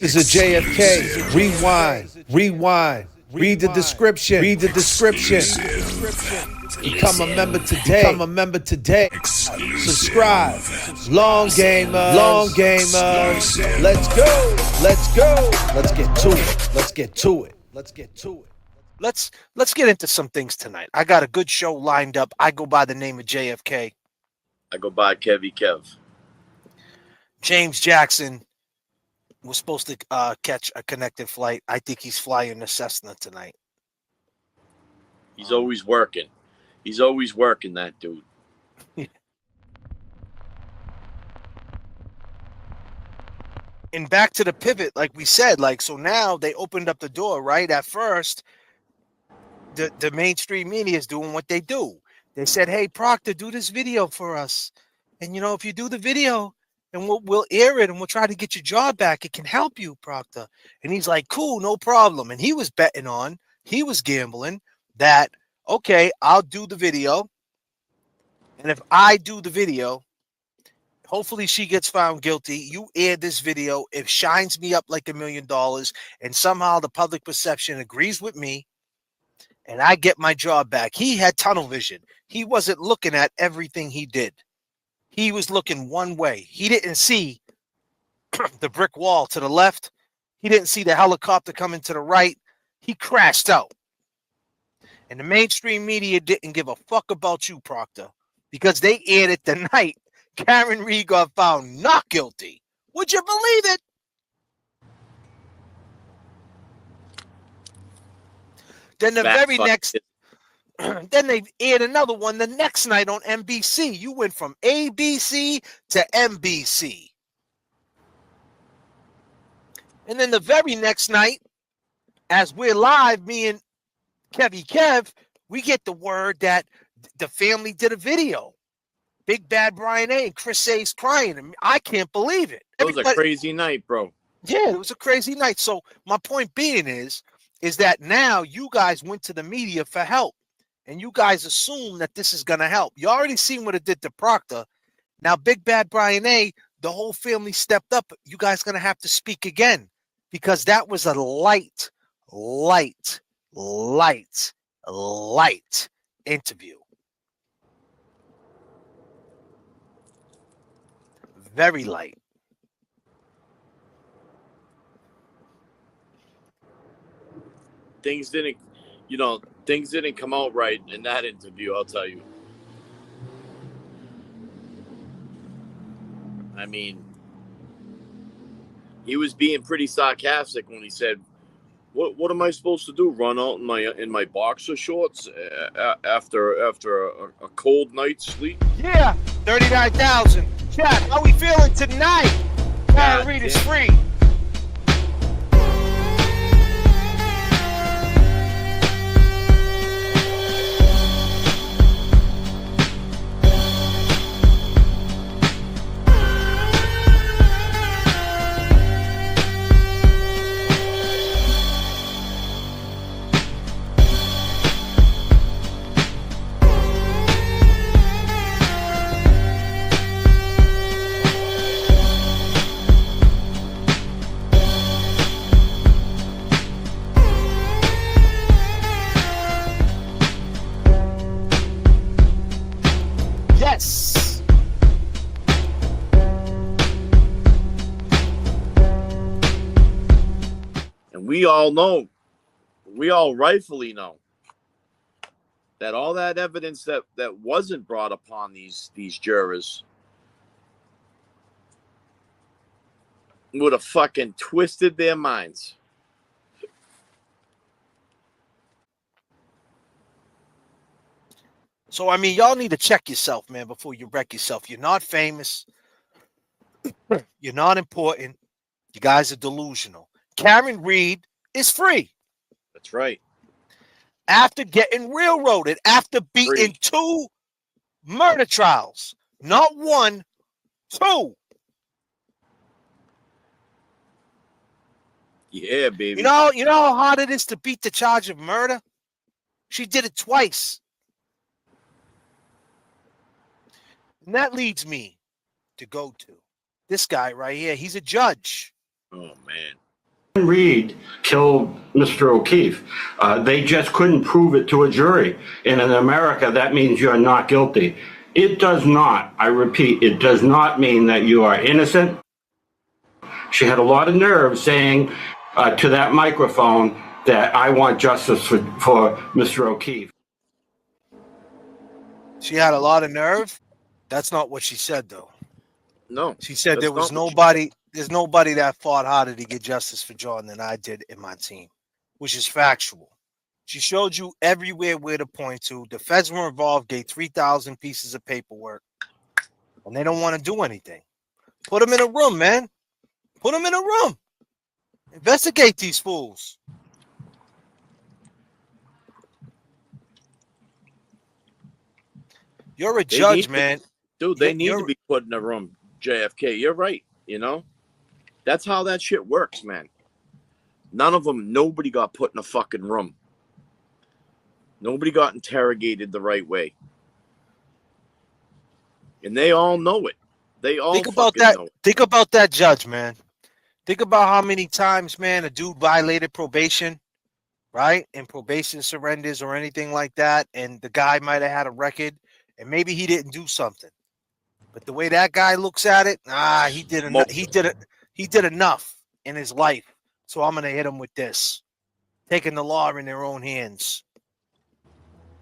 This is a J.F.K. Rewind. Read the description. Become a member today. Subscribe. Long gamers. Let's go. Let's get to it. Let's get into some things tonight. I got a good show lined up. I go by the name of J.F.K. I go by Kev. James Jackson was supposed to catch a connected flight. I think he's flying the Cessna tonight. He's always working. That dude. And back to the pivot, like we said, so now they opened up the door, right? At first, the mainstream media is doing what they do. They said, hey, Proctor, do this video for us. And, if you do the video, and we'll air it and we'll try to get your job back. It can help you, Proctor. And he's like, cool, no problem. And he was gambling that, okay, I'll do the video. And if I do the video, hopefully she gets found guilty. You air this video. It shines me up like $1 million. And somehow the public perception agrees with me. And I get my job back. He had tunnel vision. He wasn't looking at everything he did. He was looking one way. He didn't see the brick wall to the left. He didn't see the helicopter coming to the right. He crashed out. And the mainstream media didn't give a fuck about you, Proctor, because they aired it the night Karenread got found not guilty. Would you believe it? Then then they aired another one the next night on NBC. You went from ABC to NBC. And then the very next night, as we're live, me and Kev, we get the word that the family did a video. Big Bad Brian A. and Chris A's crying. And I can't believe it. It was a crazy night, bro. Yeah, it was a crazy night. So my point being is that now you guys went to the media for help. And you guys assume that this is going to help. You already seen what it did to Proctor. Now, Big Bad Brian A., the whole family stepped up. You guys going to have to speak again because that was a light interview. Very light. Things didn't come out right in that interview, I'll tell you. I mean, he was being pretty sarcastic when he said, "What am I supposed to do? Run out in my boxer shorts after a cold night's sleep?" Yeah, 39,000. Chat, how we feeling tonight? Karenread is free. Yes. And we all rightfully know that all that evidence that wasn't brought upon these jurors would have fucking twisted their minds. So, I mean, y'all need to check yourself, man, before you wreck yourself. You're not famous. You're not important. You guys are delusional. Karenread is free. That's right. After getting railroaded, after beating 2 murder trials. Not 1, 2. Yeah, baby. You know how hard it is to beat the charge of murder? She did it twice. And that leads me to go to this guy right here. He's a judge. Oh, man. Karenread killed Mr. O'Keefe. They just couldn't prove it to a jury. And in America, that means you're not guilty. It does not, I repeat, it does not mean that you are innocent. She had a lot of nerve saying to that microphone that I want justice for Mr. O'Keefe. She had a lot of nerve. That's not what she said, though. No. She said there was nobody. There's nobody that fought harder to get justice for Jordan than I did in my team, which is factual. She showed you everywhere where to point to. The feds were involved, gave 3,000 pieces of paperwork, and they don't want to do anything. Put them in a room, man. Put them in a room. Investigate these fools. You're a judge, man. Dude, they need to be put in a room, J.F.K. You're right, you know? That's how that shit works, man. None of them, nobody got put in a fucking room. Nobody got interrogated the right way. And they all know it. They all think about that. Know it. Think about that judge, man. Think about how many times, man, a dude violated probation, right? And probation surrenders or anything like that. And the guy might have had a record and maybe he didn't do something. But the way that guy looks at it, he did enough. He did enough in his life. So I'm going to hit him with this. Taking the law in their own hands.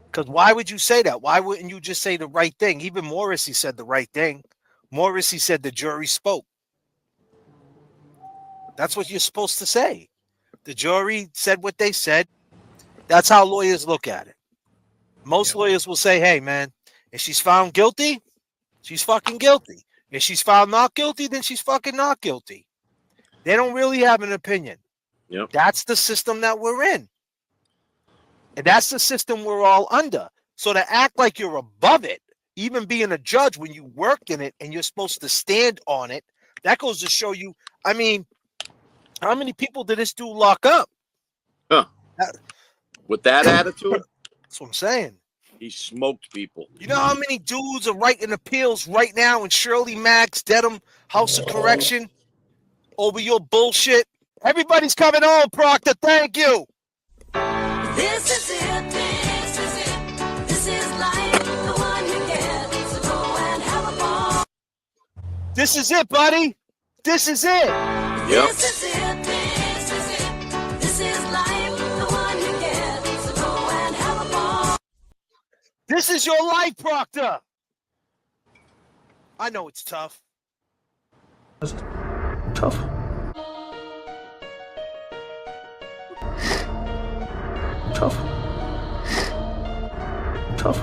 Because why would you say that? Why wouldn't you just say the right thing? Even Morrissey said the right thing. Morrissey said the jury spoke. That's what you're supposed to say. The jury said what they said. That's how lawyers look at it. Most lawyers will say, hey, man, if she's found guilty, she's fucking guilty. If she's found not guilty, then she's fucking not guilty. They don't really have an opinion. Yep. That's the system that we're in. And that's the system we're all under. So to act like you're above it, even being a judge when you worked in it and you're supposed to stand on it, that goes to show you, I mean, how many people did this dude lock up? Huh. With that attitude? That's what I'm saying. He smoked people. You know how many dudes are writing appeals right now in Shirley Mack's Dedham House of Correction over your bullshit? Everybody's coming home, Proctor. Thank you. This is it. This is it. This is life. The one you get. So go and have a ball. This is it, buddy. This is it. Yep. This is it. This is it. This is life. The one you get. So go and have a ball. This is your life, Proctor. I know it's tough. Tough. Tough. Tough.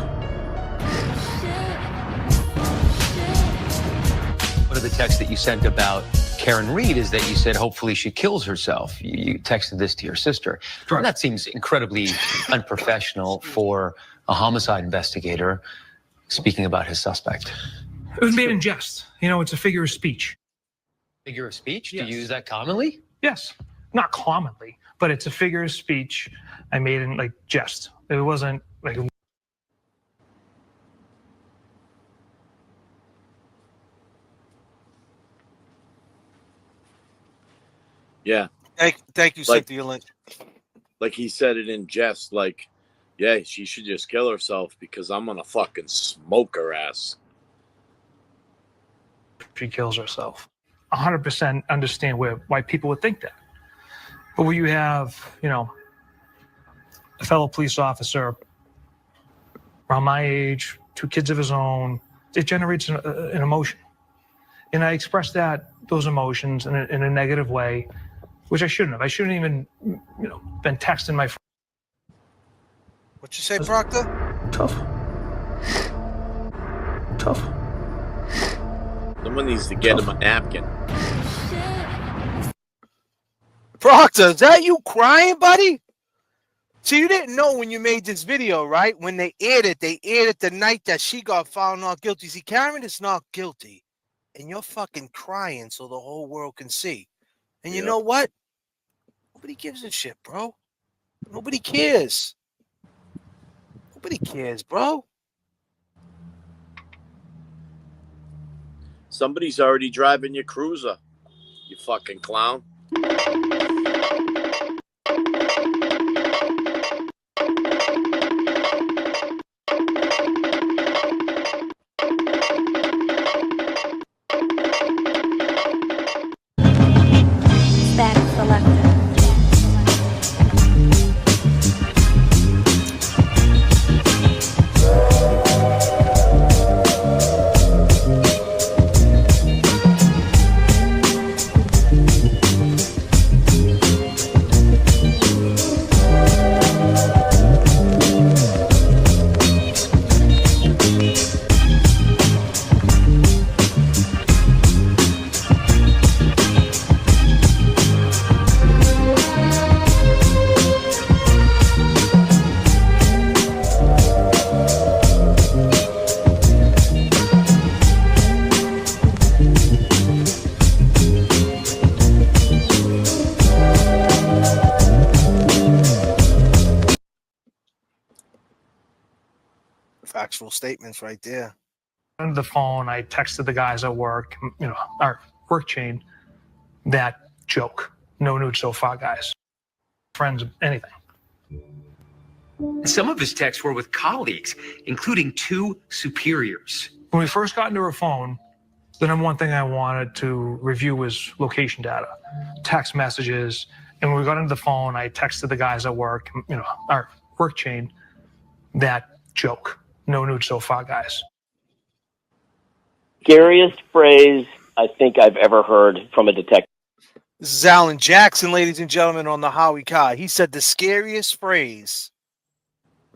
One of the texts that you sent about Karenread is that you said hopefully she kills herself. You texted this to your sister. Sure. And that seems incredibly unprofessional for a homicide investigator speaking about his suspect. It was made in jest. You know, it's a figure of speech. Figure of speech? Yes. Do you use that commonly? Yes. Not commonly, but it's a figure of speech I made in like jest. It wasn't like. Yeah. Thank you, Cynthia Lynch. Like he said it in jest, like, yeah, she should just kill herself because I'm gonna fucking smoke her ass. She kills herself. 100% understand why people would think that. But when you have, you know, a fellow police officer around my age, 2 kids of his own, it generates an emotion. And I express those emotions in a negative way, which I shouldn't have. I shouldn't even, you know, been texting my friend. What you say, Proctor? Tough. Tough. Someone needs to get him a napkin. Proctor, is that you crying, buddy? So you didn't know when you made this video, right? When they aired it the night that she got found not guilty. See, Karen is not guilty. And you're fucking crying so the whole world can see. And you know what? Nobody gives a shit, bro. Nobody cares. Nobody cares, bro. Somebody's already driving your cruiser, you fucking clown. factual statements right there. On the phone, I texted the guys at work, our work chain, that joke. No nude so far, guys. Friends, anything. Some of his texts were with colleagues, including 2 superiors. When we first got into her phone, the number one thing I wanted to review was location data, text messages. And when we got into the phone, I texted the guys at work, our work chain, that joke. No nude so far, guys. Scariest phrase I think I've ever heard from a detective. This is Alan Jackson, ladies and gentlemen, on the Howie Kai. He said the scariest phrase.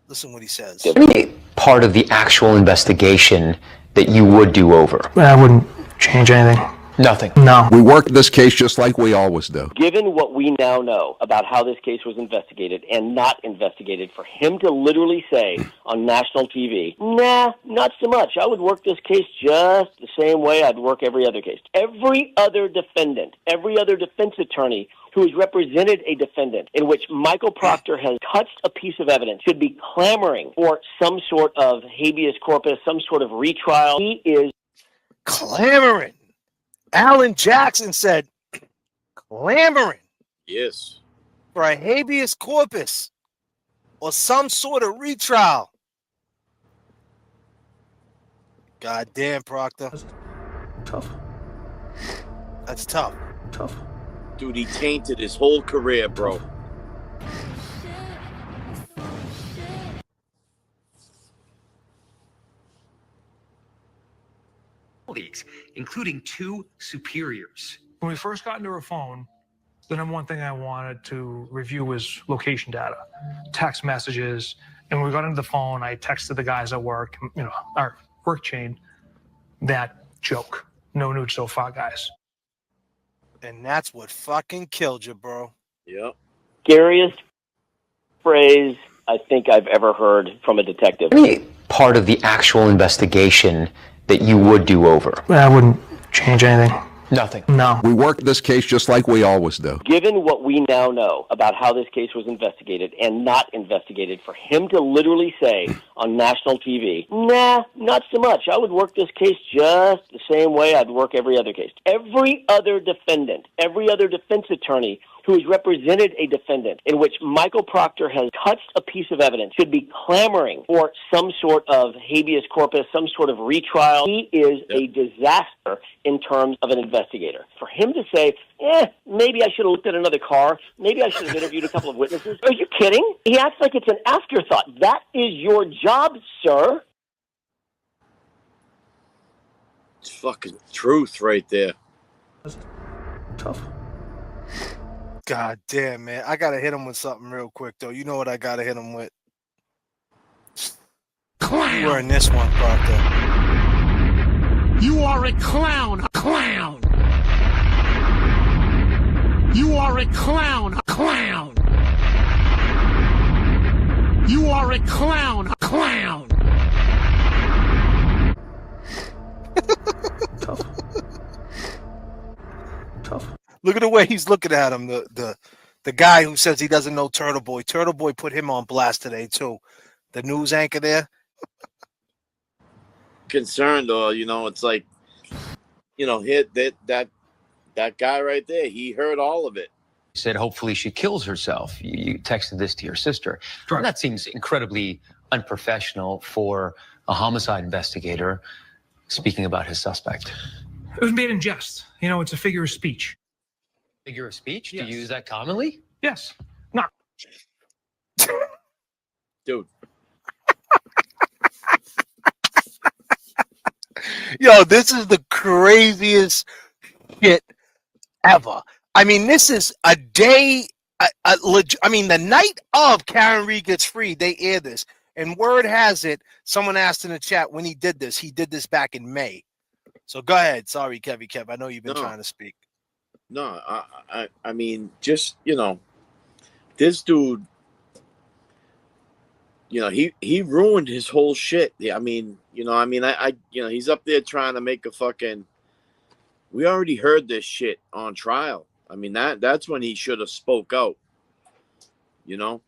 Listen what he says. Any part of the actual investigation that you would do over? I wouldn't change anything. Nothing. No. We work this case just like we always do. Given what we now know about how this case was investigated and not investigated, for him to literally say on national TV, nah, not so much. I would work this case just the same way I'd work every other case. Every other defendant, every other defense attorney who has represented a defendant in which Michael Proctor has touched a piece of evidence should be clamoring for some sort of habeas corpus, some sort of retrial. He is clamoring. Alan Jackson said clamoring. Yes. For a habeas corpus or some sort of retrial. God damn, Proctor. Tough. That's tough. Tough. Dude, he tainted his whole career, bro. Colleagues, including 2 superiors. When we first got into her phone, the number one thing I wanted to review was location data, text messages. And when we got into the phone, I texted the guys at work, our work chain, that joke. No nude so far, guys. And that's what fucking killed you, bro. Yep. scariest phrase I think I've ever heard from a detective. Any part of the actual investigation that you would do over? I wouldn't change anything. Nothing. No. We work this case just like we always do. Given what we now know about how this case was investigated and not investigated, for him to literally say on national TV, nah, not so much. I would work this case just the same way I'd work every other case. Every other defendant, every other defense attorney who has represented a defendant in which Michael Proctor has touched a piece of evidence should be clamoring for some sort of habeas corpus, some sort of retrial. He is a disaster in terms of an investigator. For him to say, maybe I should have looked at another car, maybe I should have interviewed a couple of witnesses. Are you kidding? He acts like it's an afterthought. That is your job, sir. It's fucking truth right there. Tough. God damn, man. I got to hit him with something real quick, though. You know what I got to hit him with? Clown. You were in this one, Proctor. You are a clown. A clown. You are a clown. A clown. You are a clown. A clown. Tough. Tough. Look at the way he's looking at him. The guy who says he doesn't know Turtle Boy. Turtle Boy put him on blast today, too. The news anchor there. Concerned, or it's like, hit that guy right there. He heard all of it. Said hopefully she kills herself. You texted this to your sister. Sure. That seems incredibly unprofessional for a homicide investigator speaking about his suspect. It was made in jest. It's a figure of speech. Figure of speech? Yes. Do you use that commonly? Yes. No. Dude. Yo, this is the craziest shit ever. I mean, this is a day. The night of Karenread gets free, they air this. And word has it, someone asked in the chat when he did this back in May. So go ahead. Sorry, Kev. I know you've been trying to speak. No, I mean, just, this dude, he ruined his whole shit. I mean, he's up there trying to make a fucking, we already heard this shit on trial. I mean, that's when he should have spoke out, I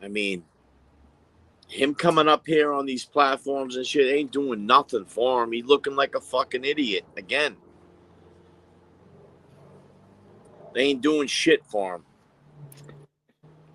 mean, Him coming up here on these platforms and shit ain't doing nothing for him. He looking like a fucking idiot again. They ain't doing shit for him.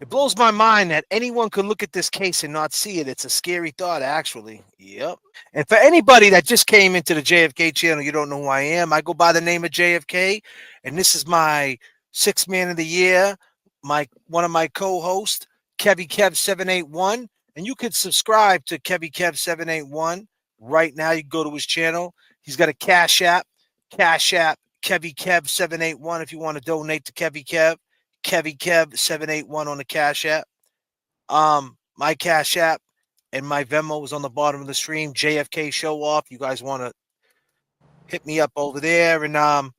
It blows my mind that anyone could look at this case and not see it. It's a scary thought, actually. Yep. And for anybody that just came into the JFK channel, you don't know who I am. I go by the name of JFK, and this is my 6th Man of the Year, one of my co-hosts, Kev781. And you could subscribe to Kev781 right now. You can go to his channel. He's got a Cash App, Kev781 if you want to donate to Kev781 on the Cash App. My Cash App and my Venmo is on the bottom of the stream. JFK Show Off. You guys want to hit me up over there and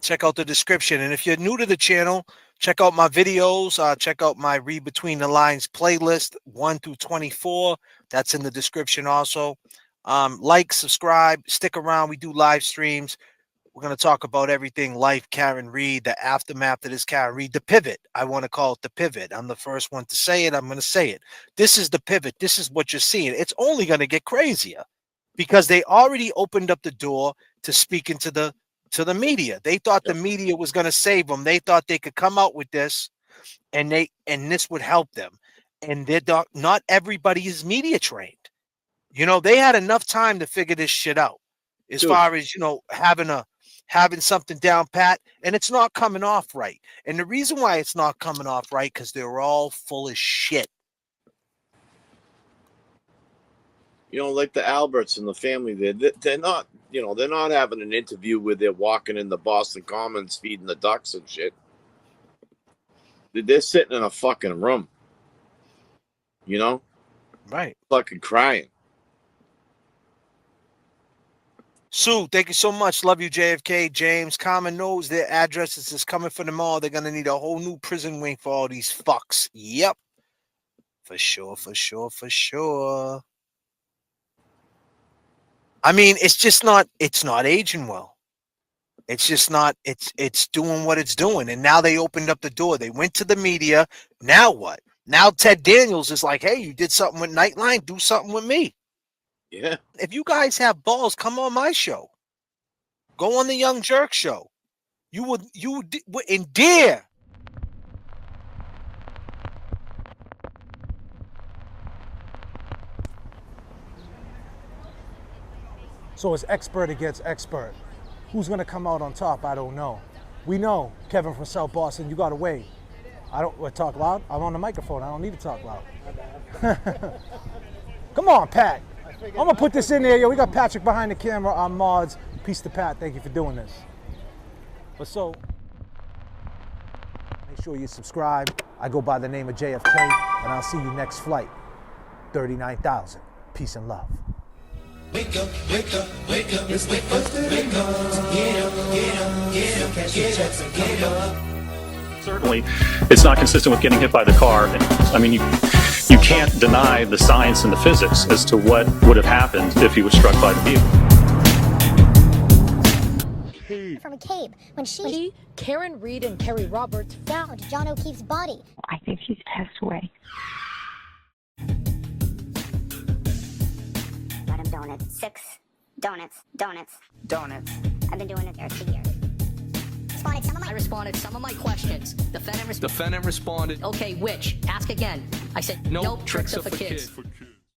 check out the description. And if you're new to the channel, check out my videos. Check out my Read Between the Lines playlist 1 through 24. That's in the description also. Like, subscribe, stick around. We do live streams. We're going to talk about everything life, Karenread, the aftermath that is Karenread, the pivot. I want to call it the pivot. I'm the first one to say it. I'm going to say it. This is the pivot. This is what you're seeing. It's only going to get crazier because they already opened up the door to speaking to the media. They thought the media was going to save them. They thought they could come out with this and this would help them. And not everybody is media trained. You know, they had enough time to figure this shit out as far as, you know, having something down pat, and it's not coming off right. And the reason why it's not coming off right, because they're all full of shit. You know, like the Alberts and the family, they're not, you know, they're not having an interview where they're walking in the Boston Commons feeding the ducks and shit. They're sitting in a fucking room, you know? Right. Fucking crying. Sue, thank you so much. Love you, JFK. James, Common knows their addresses is coming for them all. They're going to need a whole new prison wing for all these fucks. Yep. For sure, for sure, for sure. I mean, it's not aging well. It's just not, it's doing what it's doing. And now they opened up the door. They went to the media. Now what? Now Ted Daniels is like, hey, you did something with Nightline, do something with me. Yeah. If you guys have balls, come on my show. Go on the Young Jerk show. You would dare. So it's expert against expert. Who's gonna come out on top? I don't know. We know, Kevin from South Boston, you got away. I don't talk loud. I'm on the microphone. I don't need to talk loud. Come on, Pat. I'm gonna put this in there. Yo, we got Patrick behind the camera. I'm Mods. Peace to Pat. Thank you for doing this. But so, make sure you subscribe. I go by the name of J.F.K. and I'll see you next flight. 39,000. Peace and love. Wake up, wake up, wake up, it's the first of the month. Get up, get up, get up, cash your checks and get up. Certainly, it's not consistent with getting hit by the car. I mean, you can't deny the science and the physics as to what would have happened if he was struck by the vehicle. From a cave when she, Karenread and Kerry Roberts found John O'Keefe's body. I think she's passed away. Let him donut. 6 donuts. I've been doing it there 2 years. I responded some of my questions. Defendant responded. Okay, which? Ask again. I said, nope, tricks are for kids.